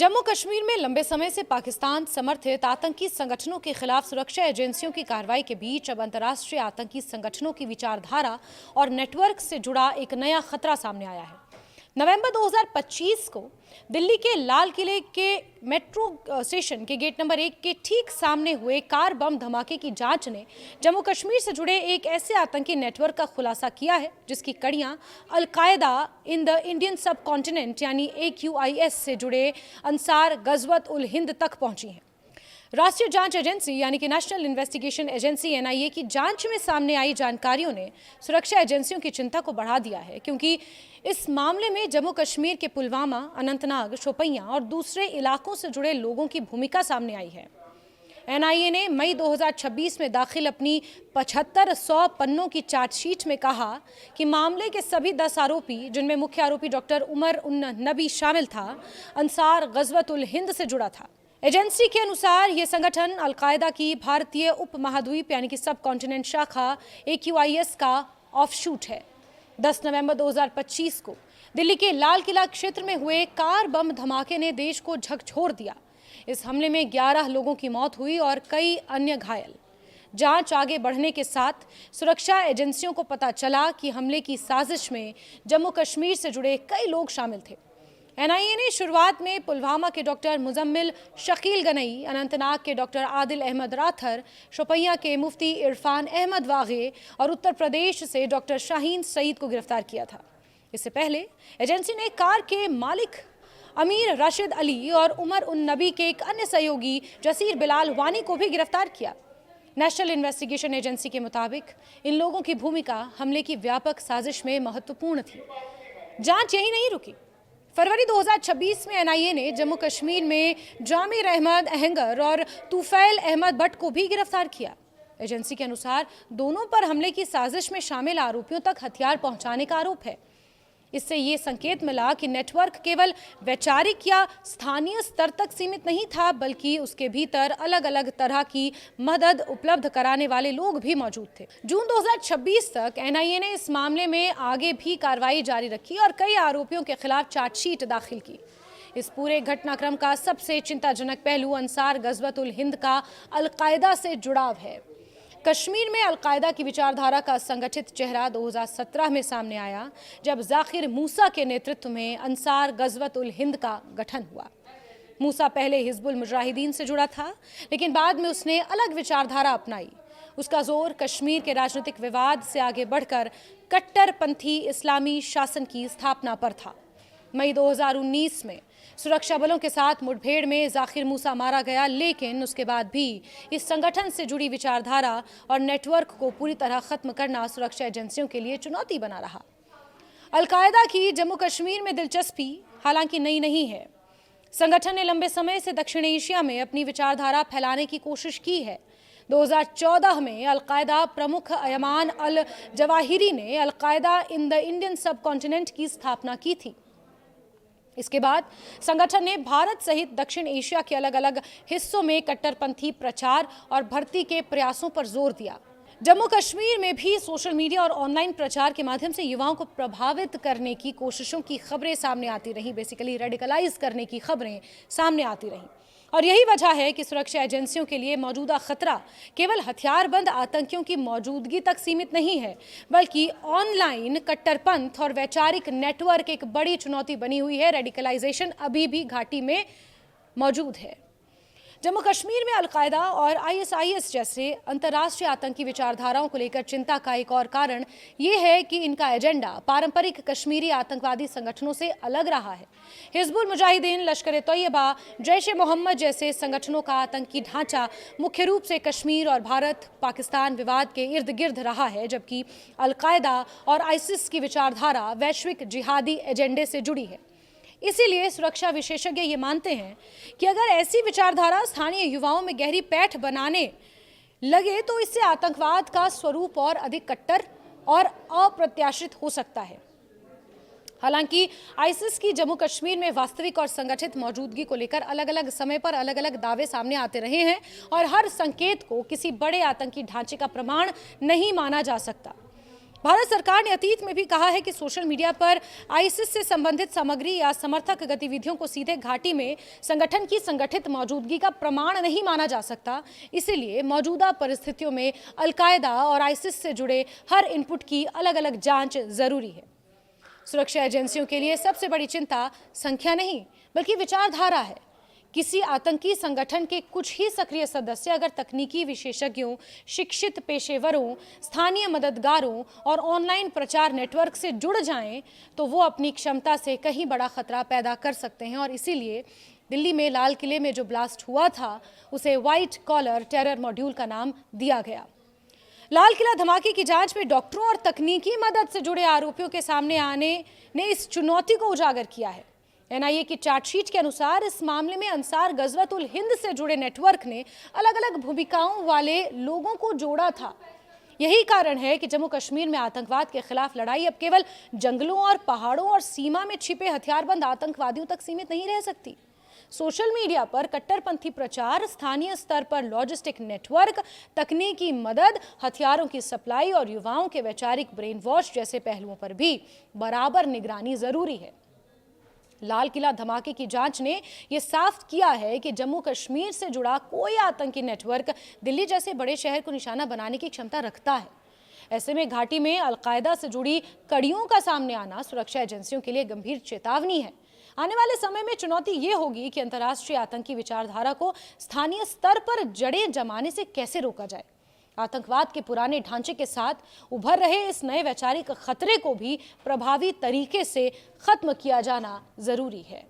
जम्मू कश्मीर में लंबे समय से पाकिस्तान समर्थित आतंकी संगठनों के खिलाफ सुरक्षा एजेंसियों की कार्रवाई के बीच अब अंतर्राष्ट्रीय आतंकी संगठनों की विचारधारा और नेटवर्क से जुड़ा एक नया खतरा सामने आया है। नवंबर 2025 को दिल्ली के लाल किले के मेट्रो स्टेशन के गेट नंबर 1 के ठीक सामने हुए कार बम धमाके की जांच ने जम्मू कश्मीर से जुड़े एक ऐसे आतंकी नेटवर्क का खुलासा किया है जिसकी कड़ियां अल-कायदा इन द इंडियन सब कॉन्टिनेंट यानी AQIS से जुड़े अंसार गजवत उल हिंद तक पहुंची हैं। राष्ट्रीय जांच एजेंसी यानी कि नेशनल इन्वेस्टिगेशन एजेंसी NIA की जांच में सामने आई जानकारियों ने सुरक्षा एजेंसियों की चिंता को बढ़ा दिया है, क्योंकि इस मामले में जम्मू कश्मीर के पुलवामा, अनंतनाग, शोपियां और दूसरे इलाकों से जुड़े लोगों की भूमिका सामने आई है। NIA ने मई 2026 में दाखिल अपनी 7500 पन्नों की चार्जशीट में कहा कि मामले के सभी 10 आरोपी, जिनमें मुख्य आरोपी डॉक्टर उमर उन नबी शामिल था, अंसार गजवत उल हिंद से जुड़ा था। एजेंसी के अनुसार ये संगठन अल-कायदा की भारतीय उपमहाद्वीप यानी कि सब कॉन्टिनेंट शाखा AQIS का ऑफशूट है। 10 नवंबर 2025 को दिल्ली के लाल किला क्षेत्र में हुए कार बम धमाके ने देश को झकझोर दिया। इस हमले में 11 लोगों की मौत हुई और कई अन्य घायल। जांच आगे बढ़ने के साथ सुरक्षा एजेंसियों को पता चला कि हमले की साजिश में जम्मू कश्मीर से जुड़े कई लोग शामिल थे। NIA ने शुरुआत में पुलवामा के डॉक्टर मुजम्मिल शकील गनई, अनंतनाग के डॉक्टर आदिल अहमद राथर, शोपियां के मुफ्ती इरफान अहमद वागे और उत्तर प्रदेश से डॉक्टर शाहीन सईद को गिरफ्तार किया था। इससे पहले एजेंसी ने कार के मालिक अमीर राशिद अली और उमर उन नबी के एक अन्य सहयोगी जसीर बिलाल वानी को भी गिरफ्तार किया। नेशनल इन्वेस्टिगेशन एजेंसी के मुताबिक इन लोगों की भूमिका हमले की व्यापक साजिश में महत्वपूर्ण थी। जांच यही नहीं रुकी। फरवरी 2026 में NIA ने जम्मू कश्मीर में जामिर अहमद अहंगर और तूफैल अहमद भट्ट को भी गिरफ्तार किया। एजेंसी के अनुसार दोनों पर हमले की साजिश में शामिल आरोपियों तक हथियार पहुंचाने का आरोप है। इससे ये संकेत मिला कि नेटवर्क केवल वैचारिक या स्थानीय स्तर तक सीमित नहीं था, बल्कि उसके भीतर अलग अलग तरह की मदद उपलब्ध कराने वाले लोग भी मौजूद थे। जून 2026 तक NIA ने इस मामले में आगे भी कार्रवाई जारी रखी और कई आरोपियों के खिलाफ चार्जशीट दाखिल की। इस पूरे घटनाक्रम का सबसे चिंताजनक पहलू अंसार गजवत उल हिंद का अल-कायदा से जुड़ाव है। कश्मीर में अल-कायदा की विचारधारा का संगठित चेहरा 2017 में सामने आया, जब जाकिर मूसा के नेतृत्व में अंसार गजवत उल हिंद का गठन हुआ। मूसा पहले हिजबुल मुजाहिदीन से जुड़ा था, लेकिन बाद में उसने अलग विचारधारा अपनाई। उसका जोर कश्मीर के राजनीतिक विवाद से आगे बढ़कर कट्टरपंथी इस्लामी शासन की स्थापना पर था। मई 2019 में सुरक्षा बलों के साथ मुठभेड़ में जाकिर मूसा मारा गया, लेकिन उसके बाद भी इस संगठन से जुड़ी विचारधारा और नेटवर्क को पूरी तरह खत्म करना सुरक्षा एजेंसियों के लिए चुनौती बना रहा। अल-कायदा की जम्मू कश्मीर में दिलचस्पी हालांकि नई नहीं है। संगठन ने लंबे समय से दक्षिण एशिया में अपनी विचारधारा फैलाने की कोशिश की है। 2014 में अल-कायदा प्रमुख अयमान अल जवाहिरी ने अल-कायदा इन द इंडियन सब कॉन्टिनेंट की स्थापना की थी। इसके बाद संगठन ने भारत सहित दक्षिण एशिया के अलग अलग हिस्सों में कट्टरपंथी प्रचार और भर्ती के प्रयासों पर जोर दिया। जम्मू कश्मीर में भी सोशल मीडिया और ऑनलाइन प्रचार के माध्यम से युवाओं को प्रभावित करने की कोशिशों की खबरें सामने आती रहीं, बेसिकली रेडिकलाइज करने की खबरें सामने आती रहीं। और यही वजह है कि सुरक्षा एजेंसियों के लिए मौजूदा खतरा केवल हथियारबंद आतंकियों की मौजूदगी तक सीमित नहीं है, बल्कि ऑनलाइन कट्टरपंथ और वैचारिक नेटवर्क एक बड़ी चुनौती बनी हुई है। रेडिकलाइजेशन अभी भी घाटी में मौजूद है। जम्मू कश्मीर में अल-कायदा और ISIS जैसे अंतर्राष्ट्रीय आतंकी विचारधाराओं को लेकर चिंता का एक और कारण ये है कि इनका एजेंडा पारंपरिक कश्मीरी आतंकवादी संगठनों से अलग रहा है। हिजबुल मुजाहिदीन, लश्कर-ए-तैयबा, जैश-ए-मोहम्मद जैसे संगठनों का आतंकी ढांचा मुख्य रूप से कश्मीर और भारत-पाकिस्तान विवाद के इर्द गिर्द रहा है, जबकि अल-कायदा और ISIS की विचारधारा वैश्विक जिहादी एजेंडे से जुड़ी है। इसीलिए सुरक्षा विशेषज्ञ ये मानते हैं कि अगर ऐसी विचारधारा स्थानीय युवाओं में गहरी पैठ बनाने लगे तो इससे आतंकवाद का स्वरूप और अधिक कट्टर और अप्रत्याशित हो सकता है। हालांकि ISIS की जम्मू कश्मीर में वास्तविक और संगठित मौजूदगी को लेकर अलग अलग समय पर अलग अलग दावे सामने आते रहे हैं और हर संकेत को किसी बड़े आतंकी ढांचे का प्रमाण नहीं माना जा सकता। भारत सरकार ने अतीत में भी कहा है कि सोशल मीडिया पर आईसिस से संबंधित सामग्री या समर्थक गतिविधियों को सीधे घाटी में संगठन की संगठित मौजूदगी का प्रमाण नहीं माना जा सकता। इसीलिए मौजूदा परिस्थितियों में अल-कायदा और आईसिस से जुड़े हर इनपुट की अलग अलग जांच जरूरी है। सुरक्षा एजेंसियों के लिए सबसे बड़ी चिंता संख्या नहीं बल्कि विचारधारा है। किसी आतंकी संगठन के कुछ ही सक्रिय सदस्य अगर तकनीकी विशेषज्ञों, शिक्षित पेशेवरों, स्थानीय मददगारों और ऑनलाइन प्रचार नेटवर्क से जुड़ जाएं, तो वो अपनी क्षमता से कहीं बड़ा खतरा पैदा कर सकते हैं। और इसीलिए दिल्ली में लाल किले में जो ब्लास्ट हुआ था, उसे व्हाइट कॉलर टेरर मॉड्यूल का नाम दिया गया। लाल किला धमाके की जांच में डॉक्टरों और तकनीकी मदद से जुड़े आरोपियों के सामने आने ने इस चुनौती को उजागर किया है। एनआईए की चार्जशीट के अनुसार इस मामले में अंसार गजवत उल हिंद से जुड़े नेटवर्क ने अलग अलग भूमिकाओं वाले लोगों को जोड़ा था। यही कारण है कि जम्मू कश्मीर में आतंकवाद के खिलाफ लड़ाई अब केवल जंगलों और पहाड़ों और सीमा में छिपे हथियारबंद आतंकवादियों तक सीमित नहीं रह सकती। सोशल मीडिया पर कट्टरपंथी प्रचार, स्थानीय स्तर पर लॉजिस्टिक नेटवर्क, तकनीकी मदद, हथियारों की सप्लाई और युवाओं के वैचारिक ब्रेन वॉश जैसे पहलुओं पर भी बराबर निगरानी जरूरी है। लाल किला धमाके की जांच ने यह साफ किया है कि जम्मू कश्मीर से जुड़ा कोई आतंकी नेटवर्क दिल्ली जैसे बड़े शहर को निशाना बनाने की क्षमता रखता है। ऐसे में घाटी में अल-कायदा से जुड़ी कड़ियों का सामने आना सुरक्षा एजेंसियों के लिए गंभीर चेतावनी है। आने वाले समय में चुनौती ये होगी कि अंतर्राष्ट्रीय आतंकी विचारधारा को स्थानीय स्तर पर जड़ें जमाने से कैसे रोका जाए। आतंकवाद के पुराने ढांचे के साथ उभर रहे इस नए वैचारिक खतरे को भी प्रभावी तरीके से खत्म किया जाना जरूरी है।